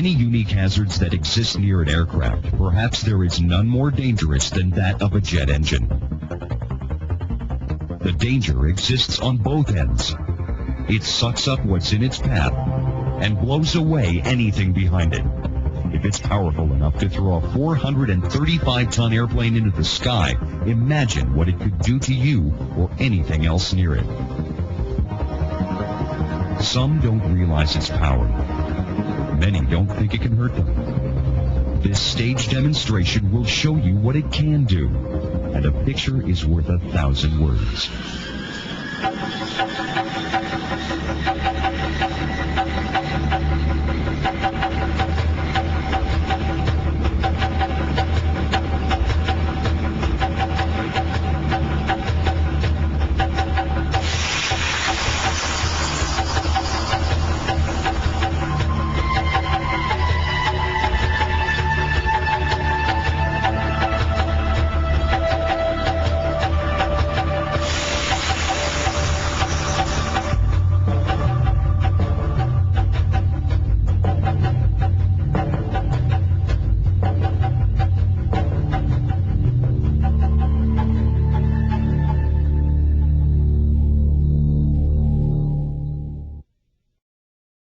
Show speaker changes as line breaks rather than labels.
many unique hazards that exist near an aircraft, perhaps there is none more dangerous than that of a jet engine. The danger exists on both ends. It sucks up what's in its path and blows away anything behind it. If it's powerful enough to throw a 435-ton airplane into the sky, imagine what it could do to you or anything else near it. Some don't realize its power. Many don't think it can hurt them. This stage demonstration will show you what it can do, and a picture is worth 1,000 words.